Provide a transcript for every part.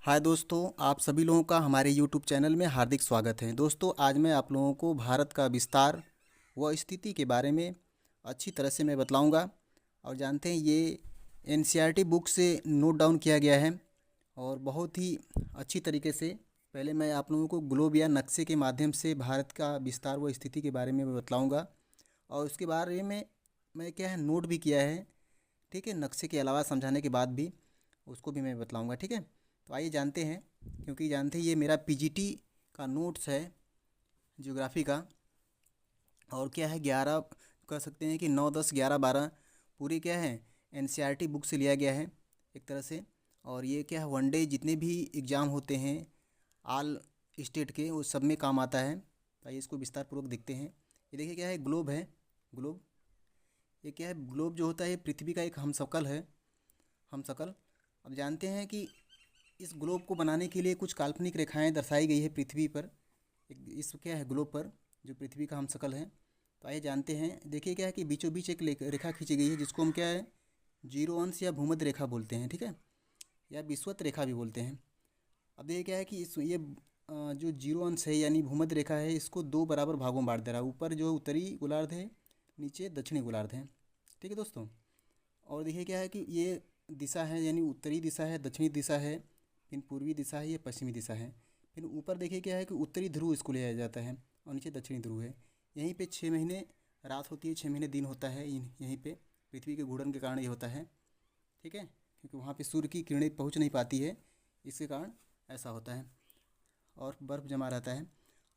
हाय दोस्तों, आप सभी लोगों का हमारे यूट्यूब चैनल में हार्दिक स्वागत है। दोस्तों, आज मैं आप लोगों को भारत का विस्तार व स्थिति के बारे में अच्छी तरह से मैं बतलाऊंगा। और जानते हैं ये एनसीईआरटी बुक से नोट डाउन किया गया है और बहुत ही अच्छी तरीके से पहले मैं आप लोगों को ग्लोब या नक्शे के माध्यम से भारत का विस्तार व स्थिति के बारे में मैं बतलाऊँगा। और उसके बारे में मैं क्या है नोट भी किया है। ठीक है, नक्शे के अलावा समझाने के बाद भी उसको भी मैं बतलाऊँगा। ठीक है, तो आइए जानते हैं। क्योंकि जानते हैं ये मेरा पीजीटी का नोट्स है ज्योग्राफी का। और क्या है 11 कह सकते हैं कि 9, 10, 11, 12 पूरी क्या है एनसीईआरटी बुक से लिया गया है एक तरह से। और ये क्या है वनडे जितने भी एग्ज़ाम होते हैं आल स्टेट के वो सब में काम आता है। तो आइए इसको विस्तार पूर्वक देखते हैं। ये देखिए क्या है ग्लोब है। ग्लोब ये क्या है ग्लोब जो होता है पृथ्वी का एक हमशक्ल है। हमशक्ल अब जानते हैं कि इस ग्लोब को बनाने के लिए कुछ काल्पनिक रेखाएं दर्शाई गई है पृथ्वी पर। इस क्या है ग्लोब पर जो पृथ्वी का हमशक्ल है। तो आइए जानते हैं। देखिए क्या है कि बीचों बीच एक रेखा खींची गई है जिसको हम क्या है जीरो अंश या भूमध्य रेखा बोलते हैं। ठीक है, या विषुवत रेखा भी बोलते हैं। अब देखिए क्या है कि इस ये जो जीरो अंश है यानी भूमध्य रेखा है इसको दो बराबर भागों में बांट दे रहा है। ऊपर जो उत्तरी गोलार्ध है, नीचे दक्षिणी गोलार्ध है। ठीक है दोस्तों, और देखिए क्या है कि ये दिशा है यानी उत्तरी दिशा है, दक्षिणी दिशा है, फिर पूर्वी दिशा है, ये पश्चिमी दिशा है। फिर ऊपर देखिए क्या है कि उत्तरी ध्रुव इसको लिया जाता है और नीचे दक्षिणी ध्रुव है। यहीं पे 6 महीने रात होती है, 6 महीने दिन होता है। यहीं पे पृथ्वी के घूर्णन के कारण ये होता है। ठीक है, क्योंकि वहाँ पे सूर्य की किरणें पहुँच नहीं पाती है, इसके कारण ऐसा होता है और बर्फ़ जमा रहता है।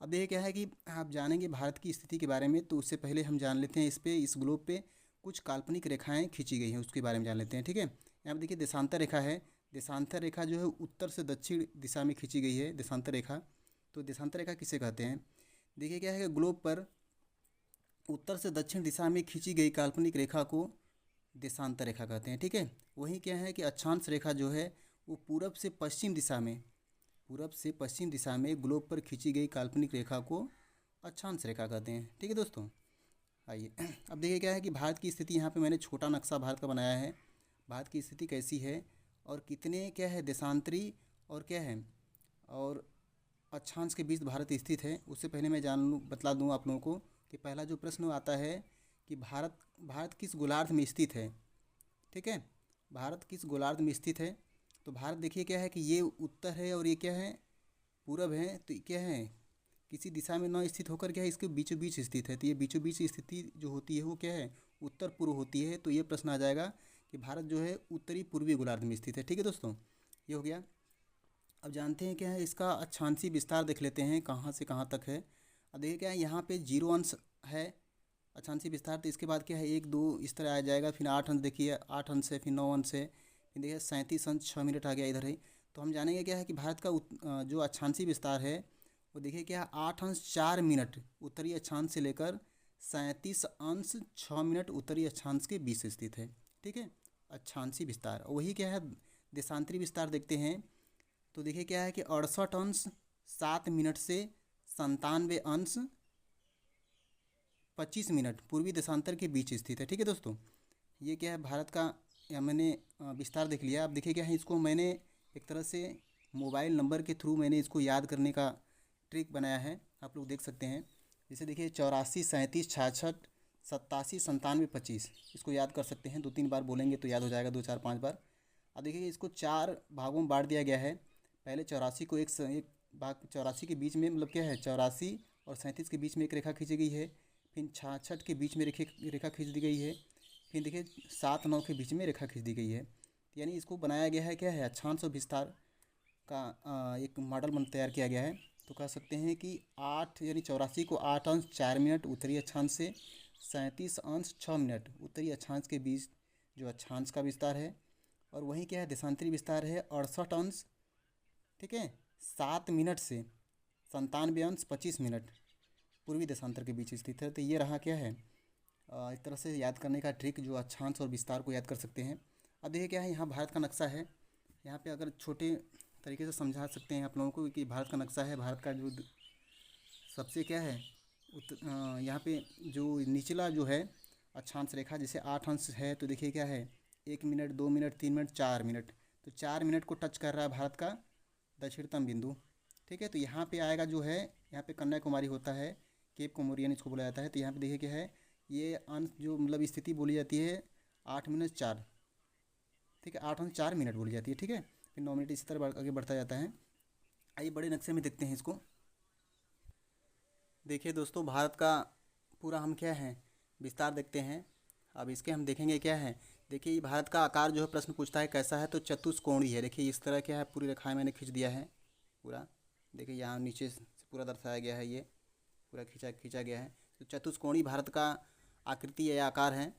अब देखिए क्या है कि आप जानेंगे भारत की स्थिति के बारे में, तो उससे पहले हम जान लेते हैं इस ग्लोब पे कुछ काल्पनिक रेखाएं खींची गई हैं उसके बारे में जान लेते हैं। ठीक है, यहाँ पर देखिए देशांतर रेखा है। देशांतर रेखा जो है उत्तर से दक्षिण दिशा में खींची गई है देशांतर रेखा। तो देशांतर रेखा किसे कहते हैं? देखिए क्या है कि ग्लोब पर उत्तर से दक्षिण दिशा में खींची गई काल्पनिक रेखा को देशांतर रेखा कहते हैं। ठीक है, वहीं क्या है कि अक्षांश रेखा जो है वो पूरब से पश्चिम दिशा में ग्लोब पर खींची गई काल्पनिक रेखा को अक्षांश रेखा कहते हैं। ठीक है दोस्तों, आइए अब देखिए क्या है कि भारत की स्थिति यहाँ पे मैंने छोटा नक्शा भारत का बनाया है। भारत की स्थिति कैसी है और कितने क्या है देशांतरी और क्या है और अक्षांश के बीच भारत स्थित है। उससे पहले मैं जान लूँ बतला दूँ आप लोगों को कि पहला जो प्रश्न आता है कि भारत भारत किस गोलार्ध में स्थित है। ठीक है, भारत किस गोलार्ध में स्थित है। तो भारत देखिए क्या है कि ये उत्तर है और ये क्या है पूरब है। तो ये क्या है किसी दिशा में न स्थित होकर क्या है इसके बीचों बीच स्थित है। तो ये बीचों बीच स्थिति जो होती है वो क्या है उत्तर पूर्व होती है। तो ये प्रश्न आ जाएगा कि भारत जो है उत्तरी पूर्वी गोलार्ध में स्थित है। ठीक है दोस्तों, ये हो गया। अब जानते हैं क्या है इसका अक्षांशीय विस्तार देख लेते हैं कहाँ से कहाँ तक है। अब देखिए क्या है यहाँ पे 0 अंश है अक्षांशीय विस्तार। तो इसके बाद क्या है 1, 2 इस तरह आ जाएगा। फिर 8 अंश, देखिए 8 अंश है, फिर 9 अंश है, फिर देखिए 37 अंश 6 मिनट आ गया इधर ही। तो हम जानेंगे क्या है कि भारत का जो अक्षांशीय विस्तार है वो देखिए क्या 8 अंश 4 मिनट उत्तरी अक्षांश से लेकर 37 अंश 6 मिनट उत्तरी अक्षांश के बीच स्थित है। ठीक है, अक्षांशीय विस्तार। और वही क्या है देशांतरी विस्तार देखते हैं। तो देखिए क्या है कि 68 अंश 7 मिनट से 97 अंश 25 मिनट पूर्वी देशांतर के बीच स्थित है। ठीक है दोस्तों, ये क्या है भारत का या मैंने विस्तार देख लिया। अब देखिए क्या है इसको मैंने एक तरह से मोबाइल नंबर के थ्रू मैंने इसको याद करने का ट्रिक बनाया है, आप लोग देख सकते हैं। जैसे देखिए 84, 37, 66, 87, 97, 25 इसको याद कर सकते हैं। 2-3 बार बोलेंगे तो याद हो जाएगा, 2, 4, 5 बार। अब देखिए इसको 4 भागों में बांट दिया गया है। पहले 84 को एक भाग 84 के बीच में मतलब क्या है 84 और 37 के बीच में एक रेखा खींची गई है। फिर 66 के बीच में रेखा खींच दी गई है। फिर देखिए 7, 9 के बीच में रेखा खींच दी गई है। यानी इसको बनाया गया है क्या है अक्षांश और विस्तार का एक मॉडल तैयार किया गया है। तो कह सकते हैं कि 8 यानी 84 को 8 अंश 4 मिनट उत्तरी अक्षांश से 37 अंश 6 मिनट उत्तरी अक्षांश के बीच जो अक्षांश का विस्तार है। और वहीं क्या है देशांतरी विस्तार है 68 अंश, ठीक है, 7 मिनट से 97 अंश 25 मिनट पूर्वी देशांतर के बीच स्थित है। तो ये रहा क्या है एक तरह से याद करने का ट्रिक जो अक्षांश और विस्तार को याद कर सकते हैं। अब देखिए क्या है यहाँ भारत का नक्शा है। यहाँ पे अगर छोटे तरीके से समझा सकते हैं आप लोगों को कि भारत का नक्शा है। भारत का जो सबसे क्या है यहाँ पे जो निचला जो है अक्षांश रेखा जैसे 8 अंश है। तो देखिए क्या है 1 मिनट, 2 मिनट, 3 मिनट, 4 मिनट। तो 4 मिनट को टच कर रहा है भारत का दक्षिणतम बिंदु। ठीक है, तो यहाँ पे आएगा जो है, यहाँ पे कन्याकुमारी होता है, केप कोमोरियन इसको बोला जाता है। तो यहाँ पे देखिए क्या है, ये अंश जो मतलब स्थिति बोली जाती है 8 - 4। ठीक है, 8 - 4 बोली जाती है। ठीक है, फिर 9 इसी तरह आगे बढ़ता जाता है। आइए बड़े नक्शे में देखते हैं इसको। देखिए दोस्तों, भारत का पूरा हम क्या है विस्तार देखते हैं। अब इसके हम देखेंगे क्या है। देखिए ये भारत का आकार जो है प्रश्न पूछता है कैसा है, तो चतुष्कोणीय है। देखिए इस तरह क्या है, पूरी रेखाएं मैंने खींच दिया है पूरा। देखिए यहाँ नीचे से पूरा दर्शाया गया है, ये पूरा खींचा खींचा गया है। तो चतुष्कोणीय भारत का आकृति या आकार है।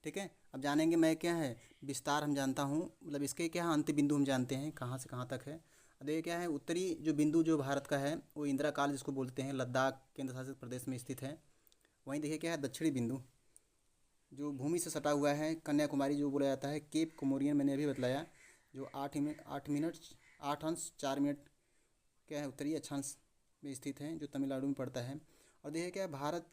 ठीक है, अब जानेंगे मैं क्या है विस्तार हम जानता हूँ, मतलब इसके क्या अंत्य बिंदु हम जानते हैं कहाँ से कहाँ तक है। देखिए क्या है, उत्तरी जो बिंदु जो भारत का है वो इंदिरा काल जिसको बोलते हैं, लद्दाख केंद्र शासित प्रदेश में स्थित है। वहीं देखिए क्या है, दक्षिणी बिंदु जो भूमि से सटा हुआ है, कन्याकुमारी जो बोला जाता है, केप कोमोरियन मैंने अभी बतलाया, जो 8 - 8 - 8 क्या है उत्तरी अक्षांश में स्थित है, जो तमिलनाडु में पड़ता है। और देखिए क्या है, भारत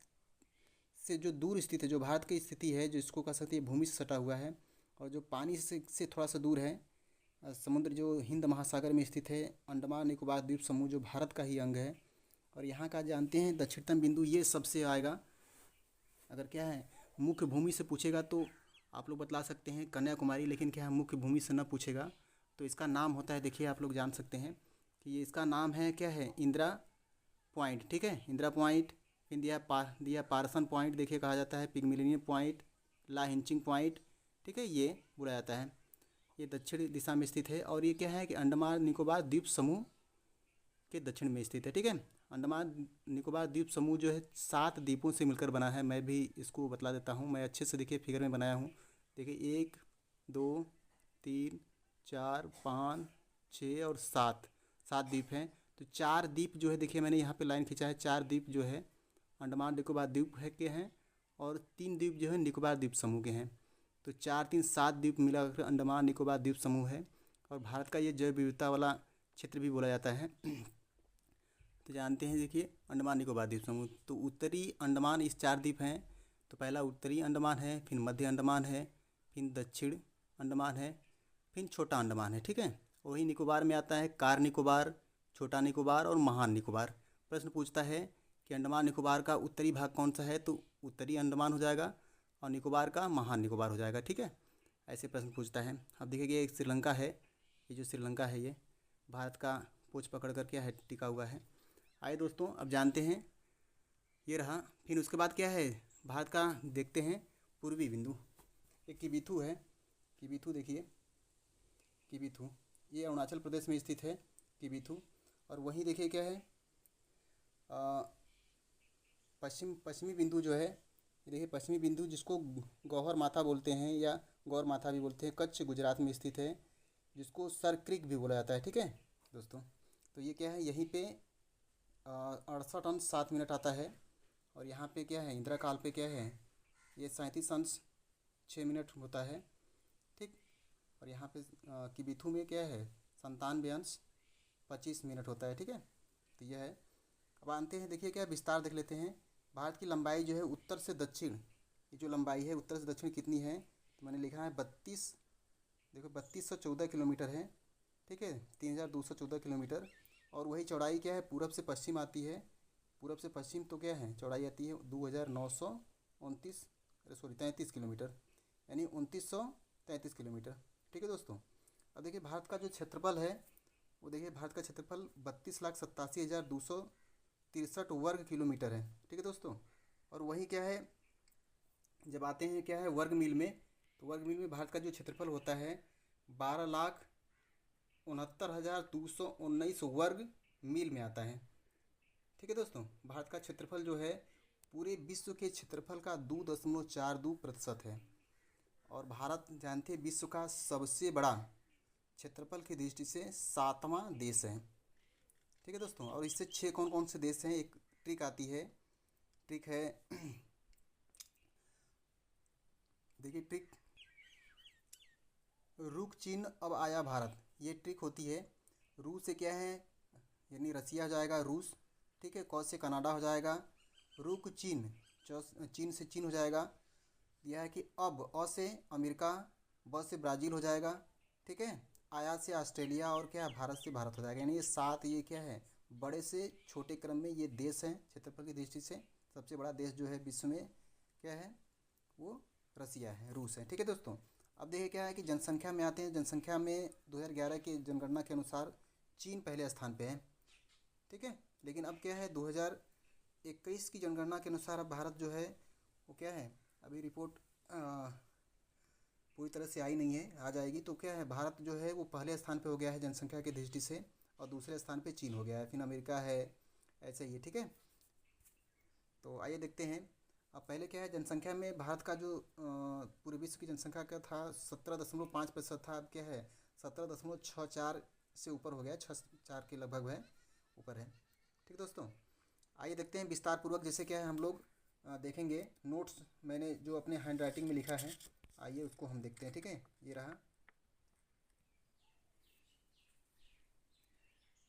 से जो दूर स्थित है, जो भारत की स्थिति है, जो इसको कह सकते हैं भूमि से सटा हुआ है, और जो पानी से थोड़ा सा दूर है, समुद्र जो हिंद महासागर में स्थित है, अंडमान निकोबार द्वीप समूह जो भारत का ही अंग है। और यहाँ का जानते हैं दक्षिणतम बिंदु ये सबसे आएगा। अगर क्या है मुख्य भूमि से पूछेगा तो आप लोग बतला सकते हैं कन्याकुमारी, लेकिन क्या है मुख्य भूमि से न पूछेगा तो इसका नाम होता है, देखिए आप लोग जान सकते हैं कि ये इसका नाम है क्या है, इंदिरा पॉइंट। ठीक है, इंदिरा पॉइंट। फिर दिया पारसन पॉइंट, देखिए कहा जाता है पिगमिलियन पॉइंट, ला हिंचिंग पॉइंट। ठीक है, ये बोला जाता है। ये दक्षिणी दिशा में स्थित है, और ये क्या है कि अंडमान निकोबार द्वीप समूह के दक्षिण में स्थित है। ठीक है, अंडमान निकोबार द्वीप समूह जो है 7 द्वीपों से मिलकर बना है। मैं भी इसको बतला देता हूँ, मैं अच्छे से देखिए फिगर में बनाया हूँ। देखिए 1 2 3 4 5 6 और 7 द्वीप हैं। तो 4 द्वीप जो है देखिए मैंने यहाँ पे लाइन खींचा है, 4 द्वीप जो है अंडमान निकोबार द्वीप है के हैं, और 3 द्वीप जो है निकोबार द्वीप समूह के हैं। तो 4 3 7 द्वीप मिलाकर अंडमान निकोबार द्वीप समूह है, और भारत का ये जैव विविधता वाला क्षेत्र भी बोला जाता है। तो जानते हैं देखिए अंडमान निकोबार द्वीप समूह, तो उत्तरी अंडमान इस 4 द्वीप हैं। तो पहला उत्तरी अंडमान है, फिर मध्य अंडमान है, फिर दक्षिण अंडमान है, फिर छोटा अंडमान है। ठीक है, वही निकोबार में आता है कार निकोबार, छोटा निकोबार और महान निकोबार। प्रश्न पूछता है कि अंडमान निकोबार का उत्तरी भाग कौन सा है, तो उत्तरी अंडमान हो जाएगा, और निकोबार का महान निकोबार हो जाएगा। ठीक है, ऐसे प्रश्न पूछता है। अब देखिए ये श्रीलंका है, ये जो श्रीलंका है ये भारत का पोच पकड़ कर क्या है टिका हुआ है। आइए दोस्तों अब जानते हैं, ये रहा। फिर उसके बाद क्या है भारत का देखते हैं पूर्वी बिंदु, एक किबिथु है। किबिथु देखिए, किबिथु ये अरुणाचल प्रदेश में स्थित है किबिथु। और वहीं देखिए क्या है पश्चिमी बिंदु जो है, ये देखिए पश्चिमी बिंदु जिसको गौहर माथा बोलते हैं या गौर माथा भी बोलते हैं, कच्छ गुजरात में स्थित है, जिसको सर क्रिक भी बोला जाता है। ठीक है दोस्तों, तो ये क्या है यहीं पे 68 अंश 7 मिनट आता है। और यहाँ पे क्या है इंदिरा काल पे क्या है ये 37 अंश 6 मिनट होता है। ठीक, और यहाँ पे किबिथु में क्या है 97 अंश 25 मिनट होता है। ठीक है, तो यह है। अब आते हैं देखिए क्या विस्तार देख लेते हैं। भारत की लंबाई जो है उत्तर से दक्षिण, ये जो लंबाई है उत्तर से दक्षिण कितनी है, तो मैंने लिखा है 3214 किलोमीटर है। ठीक है, 3214 किलोमीटर। और वही चौड़ाई क्या है पूरब से पश्चिम आती है, पूरब से पश्चिम तो क्या है चौड़ाई आती है 33 किलोमीटर, यानी 2933 किलोमीटर। ठीक है दोस्तों, अब देखिए भारत का जो क्षेत्रफल है वो देखिए भारत का क्षेत्रफल 32,87,263 वर्ग किलोमीटर है। ठीक है दोस्तों, और वही क्या है जब आते हैं क्या है वर्ग मील में, तो वर्ग मील में भारत का जो क्षेत्रफल होता है 12,69,219 वर्ग मील में आता है। ठीक है दोस्तों, भारत का क्षेत्रफल जो है पूरे विश्व के क्षेत्रफल का 2.42% है। और भारत जानते हैं विश्व का सबसे बड़ा क्षेत्रफल की दृष्टि से 7वां देश है। ठीक है दोस्तों, और इससे 6 कौन कौन से देश हैं, एक ट्रिक आती है, ट्रिक है देखिए ट्रिक, रुक चीन अब आया भारत, ये ट्रिक होती है। रूस से क्या है यानी रसिया हो जाएगा रूस। ठीक है, क से कनाडा हो जाएगा, रुक चीन चीन से चीन हो जाएगा। यह है कि अब अ से अमेरिका, ब से ब्राज़ील हो जाएगा। ठीक है, आयात से ऑस्ट्रेलिया और क्या है भारत से भारत हो जाएगा। यानी ये 7 ये क्या है बड़े से छोटे क्रम में ये देश हैं क्षेत्रफल की दृष्टि से। सबसे बड़ा देश जो है विश्व में क्या है वो रसिया है, रूस है। ठीक है दोस्तों, अब देखिए क्या है कि जनसंख्या में आते हैं। जनसंख्या में 2011 की जनगणना के अनुसार चीन पहले स्थान पे है। ठीक है, लेकिन अब क्या है 2021 की जनगणना के अनुसार अब भारत जो है वो क्या है, अभी रिपोर्ट पूरी तरह से आई नहीं है, आ जाएगी तो क्या है भारत जो है वो पहले स्थान पे हो गया है जनसंख्या की दृष्टि से, और दूसरे स्थान पे चीन हो गया है, फिर अमेरिका है, ऐसे ही है। ठीक है, तो आइए देखते हैं। अब पहले क्या है जनसंख्या में भारत का जो पूरे विश्व की जनसंख्या का था 17.5% था। अब क्या है 17.64 से ऊपर हो गया, 6.4 के लगभग है, ऊपर है। ठीक दोस्तों, आइए देखते हैं विस्तार पूर्वक। जैसे क्या है हम लोग देखेंगे नोट्स मैंने जो अपने हैंड राइटिंग में लिखा है, आइए उसको हम देखते हैं। ठीक है, ये रहा।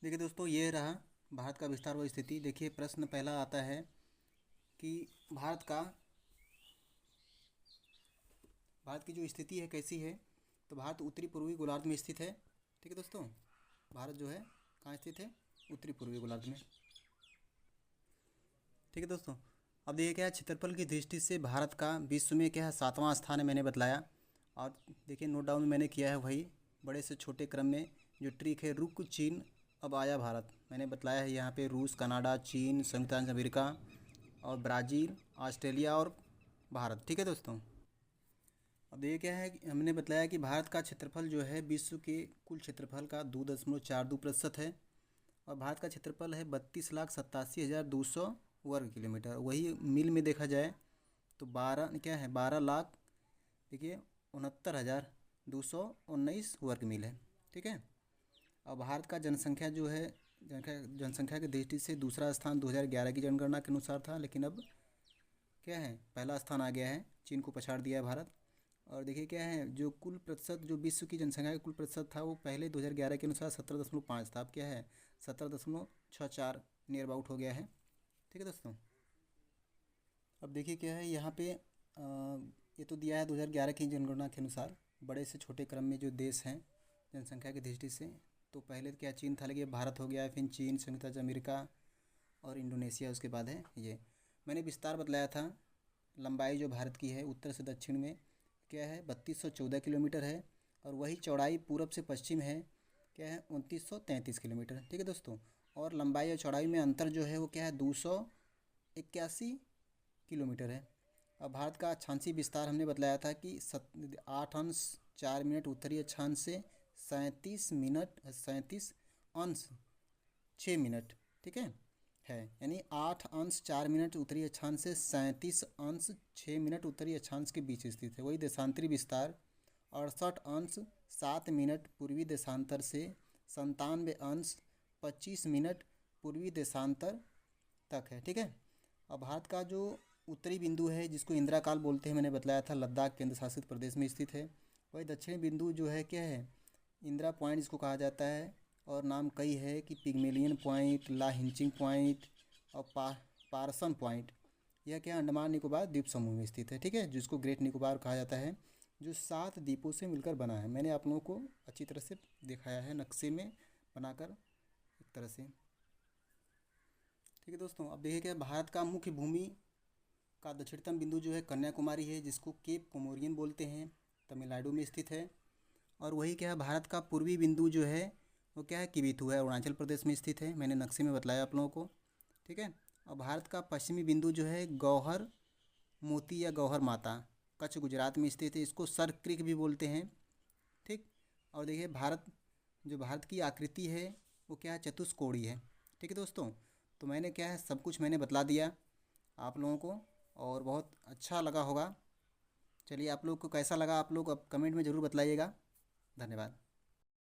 देखिए दोस्तों, ये रहा भारत का विस्तार व स्थिति। देखिए प्रश्न पहला आता है कि भारत की जो स्थिति है कैसी है। तो भारत उत्तरी पूर्वी गोलार्ध में स्थित है। ठीक है दोस्तों, भारत जो है कहाँ स्थित है, उत्तरी पूर्वी गोलार्ध में। ठीक है दोस्तों, अब देखिए क्या है क्षेत्रफल की दृष्टि से भारत का विश्व में क्या है 7वां स्थान है, मैंने बताया। और देखिए नोट डाउन मैंने किया है वही बड़े से छोटे क्रम में जो ट्रिक है। रुक चीन अब आया भारत, मैंने बताया है यहाँ पे रूस, कनाडा, चीन, संयुक्त राज्य अमेरिका और ब्राज़ील, ऑस्ट्रेलिया और भारत। ठीक है दोस्तों, अब ये क्या है कि हमने बताया कि भारत का क्षेत्रफल जो है विश्व के कुल क्षेत्रफल का 2.42% है। और भारत का क्षेत्रफल है 32,87,200 वर्ग किलोमीटर। वही मील में देखा जाए तो 12 लाख देखिए 69,219 वर्ग मील है। ठीक है, अब भारत का जनसंख्या जो है जनसंख्या की दृष्टि से दूसरा स्थान 2011 की जनगणना के अनुसार था, लेकिन अब क्या है पहला स्थान आ गया है, चीन को पछाड़ दिया है भारत। और देखिए क्या है जो कुल प्रतिशत जो विश्व की जनसंख्या का कुल प्रतिशत था वो पहले 2011 के अनुसार 17.5 था। अब क्या है 17.64 नियर अबाउट हो गया है। ठीक है दोस्तों, अब देखिए क्या है यहाँ पे ये तो दिया है 2011 की जनगणना के अनुसार बड़े से छोटे क्रम में जो देश हैं जनसंख्या की दृष्टि से। तो पहले क्या चीन था, लेकिन भारत हो गया है, फिर चीन, संयुक्त राज्य अमेरिका और इंडोनेशिया उसके बाद है। ये मैंने विस्तार बतलाया था। लंबाई जो भारत की है उत्तर से दक्षिण में क्या है 3214 किलोमीटर है, और वही चौड़ाई पूरब से पश्चिम है क्या है 2933 किलोमीटर। ठीक है दोस्तों, और लंबाई और चौड़ाई में अंतर जो है वो क्या है 281 किलोमीटर है। अब भारत का अक्षांशीय विस्तार हमने बतलाया था कि 8 अंश 4 मिनट उत्तरी अक्षांश से 37 अंश 6 मिनट। ठीक है, यानी 8 अंश 4 मिनट उत्तरी अक्षांश से 37 अंश 6 मिनट उत्तरी अक्षांश के बीच स्थित है। वही देशांतरी विस्तार 68 अंश 7 मिनट पूर्वी देशांतर से 97 अंश 25 मिनट पूर्वी देशांतर तक है। ठीक है, अब भारत का जो उत्तरी बिंदु है जिसको इंदिरा काल बोलते हैं, मैंने बताया था लद्दाख केंद्र शासित प्रदेश में स्थित है। वही दक्षिणी बिंदु जो है क्या है इंदिरा पॉइंट जिसको कहा जाता है, और नाम कई है कि पिग्मेलियन पॉइंट, ला हिंचिंग पॉइंट और पारसन पॉइंट। यह क्या अंडमान निकोबार द्वीप समूह में स्थित है। ठीक है, जिसको ग्रेट निकोबार कहा जाता है, जो 7 द्वीपों से मिलकर बना है। मैंने आप लोगों को अच्छी तरह से दिखाया है नक्शे में बनाकर एक तरह से। ठीक है दोस्तों, अब देखिए क्या भारत का मुख्य भूमि का दक्षिणतम बिंदु जो है कन्याकुमारी है, जिसको केप कोमोरियन बोलते हैं, तमिलनाडु में स्थित है। और वही क्या है भारत का पूर्वी बिंदु जो है वो क्या है किबिथु है, अरुणाचल प्रदेश में स्थित है, मैंने नक्शे में बताया आप लोगों को। ठीक है, और भारत का पश्चिमी बिंदु जो है गौहर मोती या गौहर माता कच्छ गुजरात में स्थित है, इसको सर क्रिक भी बोलते हैं। ठीक, और देखिए भारत की आकृति है वो क्या है चतुष्कोणीय है। ठीक है दोस्तों, तो मैंने क्या है सब कुछ मैंने बतला दिया आप लोगों को, और बहुत अच्छा लगा होगा। चलिए आप लोग को कैसा लगा आप लोग अब कमेंट में ज़रूर बतलाइएगा। धन्यवाद।